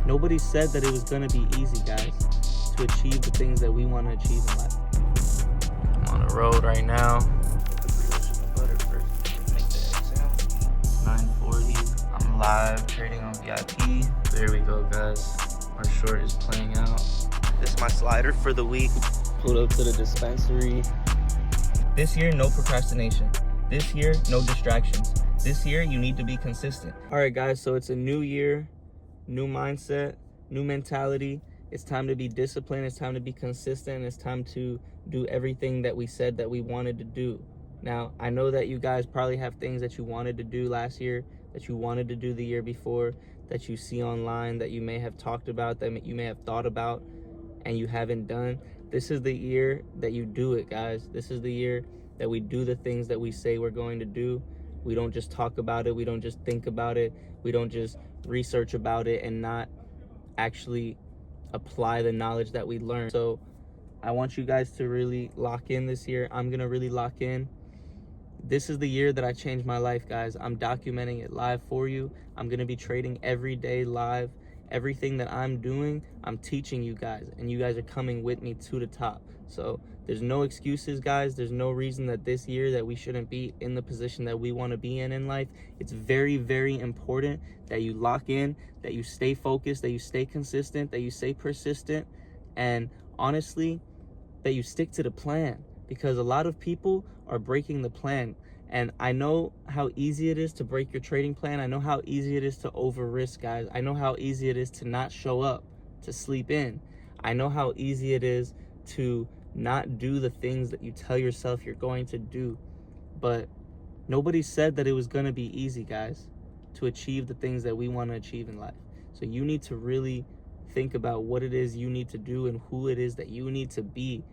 Nobody said that it was going to be easy, guys, to achieve the things that we want to achieve in life. I'm on the road right now. It's 9:40. I'm live trading on VIP. There we go, guys. Our short is playing out. This is my slider for the week. Pulled up to the dispensary. This year, no procrastination. This year, no distractions. This year, you need to be consistent. All right, guys, so it's a new year, new mindset, new mentality. It's time to be disciplined. It's time to be consistent. It's time to do everything that we said that we wanted to do. Now, I know that you guys probably have things that you wanted to do last year, that you wanted to do the year before, that you see online, that you may have talked about, that you may have thought about, and you haven't done. This is the year that you do it, guys. This is the year that we do the things that we say we're going to do. We don't just talk about it. We don't just think about it. We don't just research about it and not actually apply the knowledge that we learn. So I want you guys to really lock in this year. I'm gonna really lock in. This is the year that I changed my life, guys. I'm documenting it live for you. I'm gonna be trading every day live. Everything that I'm doing, I'm teaching you guys, and you guys are coming with me to the top. So there's no excuses, guys. There's no reason that this year that we shouldn't be in the position that we want to be in life. It's very, very important that you lock in, that you stay focused, that you stay consistent, that you stay persistent, and honestly, that you stick to the plan, because a lot of people are breaking the plan. And I know how easy it is to break your trading plan. I know how easy it is to over risk, guys. I know how easy it is to not show up, to sleep in. I know how easy it is to not do the things that you tell yourself you're going to do. But nobody said that it was going to be easy, guys, to achieve the things that we want to achieve in life. So you need to really think about what it is you need to do and who it is that you need to be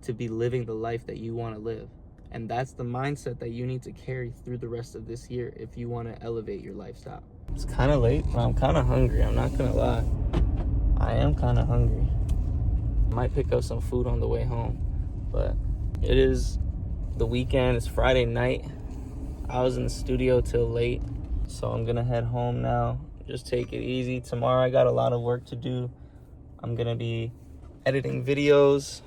living the life that you want to live. And that's the mindset that you need to carry through the rest of this year if you want to elevate your lifestyle. It's kind of late, but I'm kind of hungry. I'm not going to lie. I am kind of hungry. Might pick up some food on the way home. But it is the weekend. It's Friday night. I was in the studio till late. So I'm going to head home now. Just take it easy. Tomorrow I got a lot of work to do. I'm going to be editing videos,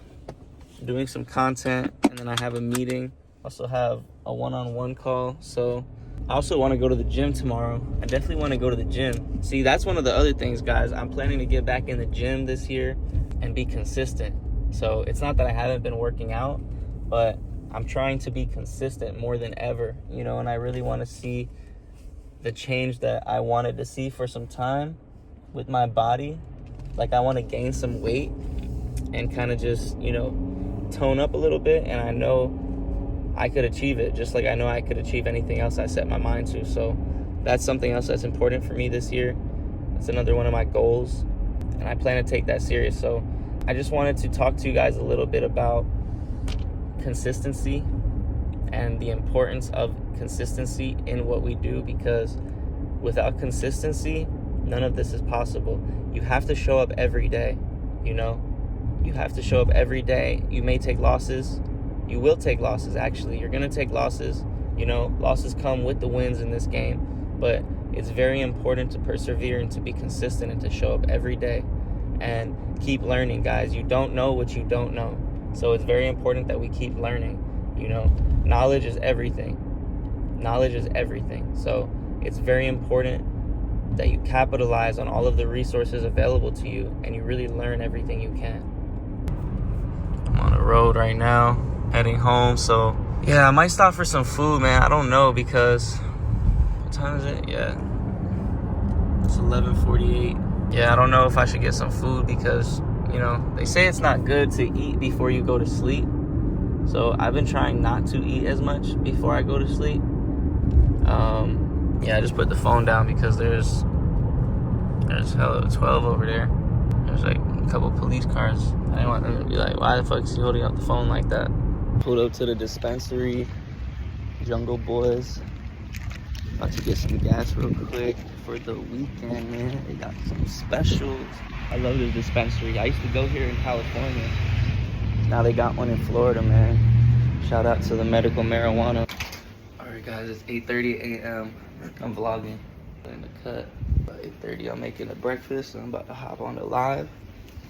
doing some content, and then I have a meeting. Also have a one-on-one call. So I also want to go to the gym tomorrow. I definitely want to go to the gym. See, that's one of the other things, guys. I'm planning to get back in the gym this year and be consistent. So it's not that I haven't been working out, but I'm trying to be consistent more than ever, you know, and I really want to see the change that I wanted to see for some time with my body. Like, I want to gain some weight and kind of just, you know, tone up a little bit, and I know I could achieve it, just like I know I could achieve anything else I set my mind to. So that's something else that's important for me this year. It's another one of my goals, and I plan to take that serious. So I just wanted to talk to you guys a little bit about consistency and the importance of consistency in what we do, because without consistency, none of this is possible. You have to show up every day, you know? You have to show up every day. You may take losses. You will take losses, actually. You're going to take losses. You know, losses come with the wins in this game. But it's very important to persevere and to be consistent and to show up every day and keep learning, guys. You don't know what you don't know. So it's very important that we keep learning. You know, knowledge is everything. Knowledge is everything. So it's very important that you capitalize on all of the resources available to you and you really learn everything you can. I'm on the road right now, heading home. So yeah, I might stop for some food, man. I don't know, because what time is it? Yeah, it's 11:48. Yeah, I don't know if I should get some food, because, you know, they say it's not good to eat before you go to sleep. So I've been trying not to eat as much before I go to sleep. Yeah, I just put the phone down because there's hella 12 over there. There's like a couple police cars. I didn't want them to be like, why the fuck is he holding up the phone like that? Pulled up to the dispensary, Jungle Boys. About to get some gas real quick for the weekend, man. They got some specials. I love this dispensary. I used to go here in California. Now they got one in Florida, man. Shout out to the medical marijuana. All right, guys, it's 8:30 a.m. I'm vlogging in the cut. By 8:30, I'm making the breakfast. I'm about to hop on the live.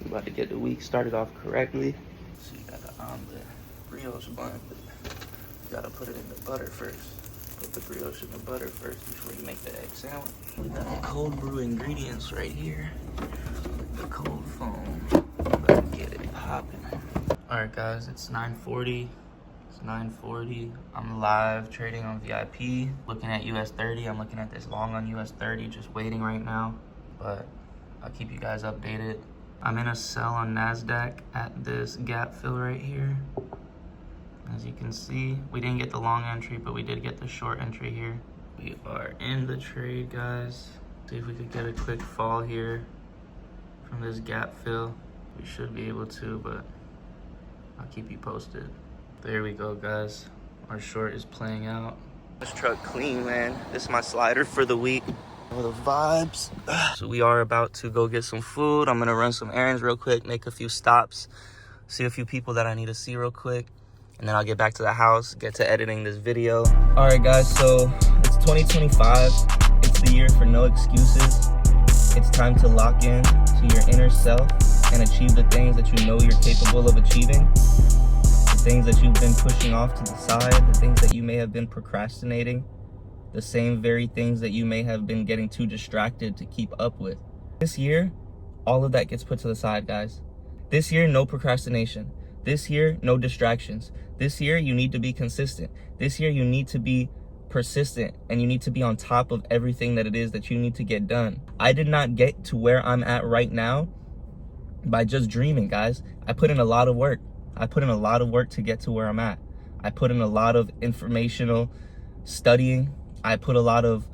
I'm about to get the week started off correctly. So you got the omelet, brioche bun, but you gotta put it in the butter first. Put the brioche in the butter first before you make the egg sandwich. We got the cold brew ingredients right here. The cold foam. Let's get it popping. All right, guys, it's 9:40. It's 9:40. I'm live trading on VIP. Looking at US 30. I'm looking at this long on US 30, just waiting right now. But I'll keep you guys updated. I'm in a sell on NASDAQ at this gap fill right here. As you can see, we didn't get the long entry, but we did get the short entry here. We are in the trade, guys. See if we could get a quick fall here from this gap fill. We should be able to, but I'll keep you posted. There we go, guys. Our short is playing out. This truck clean, man. This is my slider for the week. All the vibes. So we are about to go get some food. I'm gonna run some errands real quick, make a few stops, see a few people that I need to see real quick, and then I'll get back to the house, get to editing this video. All right, guys, so it's 2025. It's the year for no excuses. It's time to lock in to your inner self and achieve the things that you know you're capable of achieving. The things that you've been pushing off to the side, the things that you may have been procrastinating, the same very things that you may have been getting too distracted to keep up with. This year, all of that gets put to the side, guys. This year, no procrastination. This year, no distractions. This year, you need to be consistent. This year, you need to be persistent, and you need to be on top of everything that it is that you need to get done. I did not get to where I'm at right now by just dreaming, guys. I put in a lot of work. I put in a lot of work to get to where I'm at. I put in a lot of informational studying. I put a lot of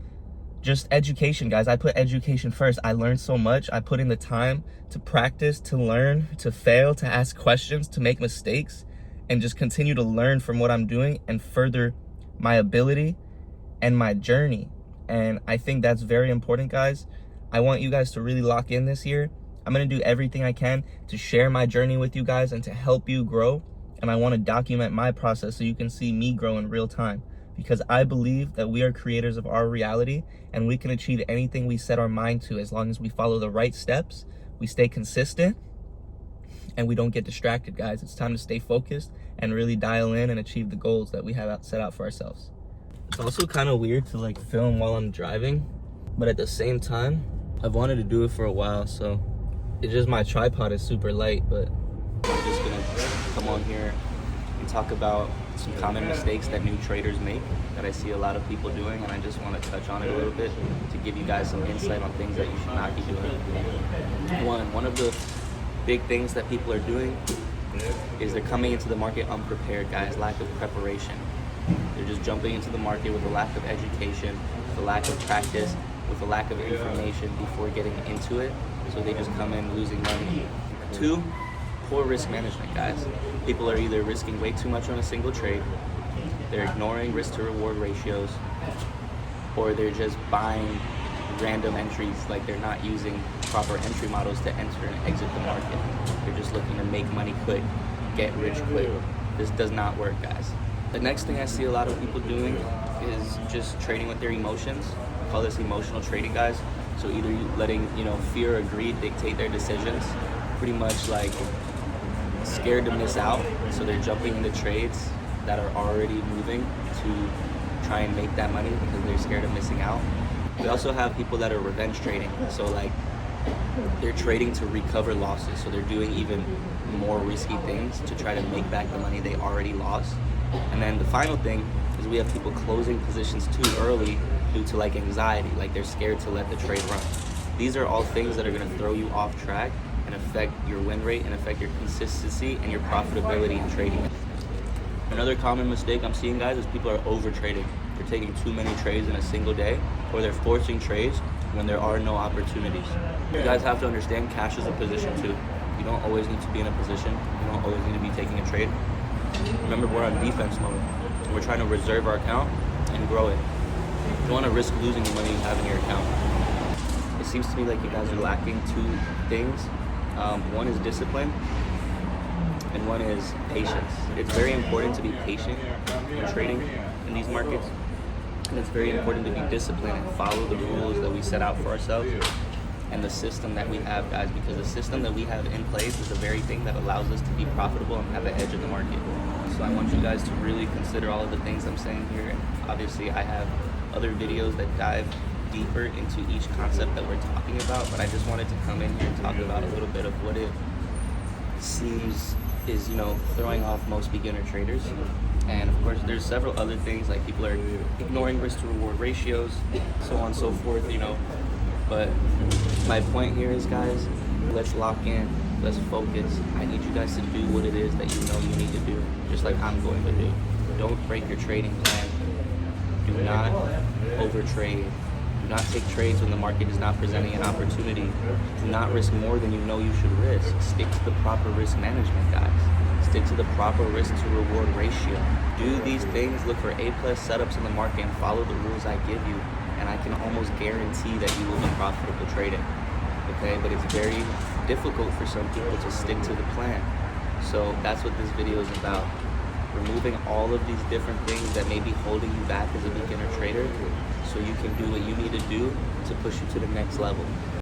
just education, guys. I put education first. I learned so much. I put in the time to practice, to learn, to fail, to ask questions, to make mistakes, and just continue to learn from what I'm doing and further my ability and my journey. And I think that's very important, guys. I want you guys to really lock in this year. I'm going to do everything I can to share my journey with you guys and to help you grow. And I want to document my process so you can see me grow in real time. Because I believe that we are creators of our reality and we can achieve anything we set our mind to as long as we follow the right steps, we stay consistent, and we don't get distracted, guys. It's time to stay focused and really dial in and achieve the goals that we have set out for ourselves. It's also kind of weird to like film while I'm driving, but at the same time, I've wanted to do it for a while, so it's just my tripod is super light, but I'm just gonna come on here and talk about some common mistakes that new traders make that I see a lot of people doing, and I just want to touch on it a little bit to give you guys some insight on things that you should not be doing. One of the big things that people are doing is they're coming into the market unprepared, guys. Lack of preparation. They're just jumping into the market with a lack of education, with a lack of practice, with a lack of information before getting into it, so they just come in losing money. 2, poor risk management, guys. People are either risking way too much on a single trade, they're ignoring risk to reward ratios, or they're just buying random entries, like they're not using proper entry models to enter and exit the market. They're just looking to make money quick, get rich quick. This does not work, guys. The next thing I see a lot of people doing is just trading with their emotions. I call this emotional trading, guys. So either letting, fear or greed dictate their decisions, pretty much like scared to miss out, so they're jumping into trades that are already moving to try and make that money because they're scared of missing out. We also have people that are revenge trading, so like they're trading to recover losses, so they're doing even more risky things to try to make back the money they already lost. And then the final thing is we have people closing positions too early due to like anxiety, like they're scared to let the trade run. These are all things that are going to throw you off track and affect your win rate and affect your consistency and your profitability in trading. Another common mistake I'm seeing, guys, is people are over trading. They're taking too many trades in a single day, or they're forcing trades when there are no opportunities. You guys have to understand cash is a position too. You don't always need to be in a position. You don't always need to be taking a trade. Remember, we're on defense mode. We're trying to reserve our account and grow it. You don't want to risk losing the money you have in your account. It seems to me like you guys are lacking 2 things. One is discipline, and one is patience. It's very important to be patient in trading in these markets. And it's very important to be disciplined and follow the rules that we set out for ourselves and the system that we have, guys, because the system that we have in place is the very thing that allows us to be profitable and have an edge in the market. So I want you guys to really consider all of the things I'm saying here. And obviously I have other videos that dive deeper into each concept that we're talking about, but I just wanted to come in here and talk about a little bit of what it seems is, throwing off most beginner traders. And of course there's several other things, like people are ignoring risk to reward ratios, so on and so forth, but my point here is, guys, let's lock in, let's focus. I need you guys to do what it is that you need to do, just like I'm going to do. Don't break your trading plan. Do not overtrade. Do not take trades when the market is not presenting an opportunity. Do not risk more than you know you should risk. Stick to the proper risk management, guys. Stick to the proper risk to reward ratio. Do these things, look for A+ setups in the market, and follow the rules I give you. And I can almost guarantee that you will be profitable trading. Okay, but it's very difficult for some people to stick to the plan. So that's what this video is about. Removing all of these different things that may be holding you back as a beginner trader, so you can do what you need to do to push you to the next level.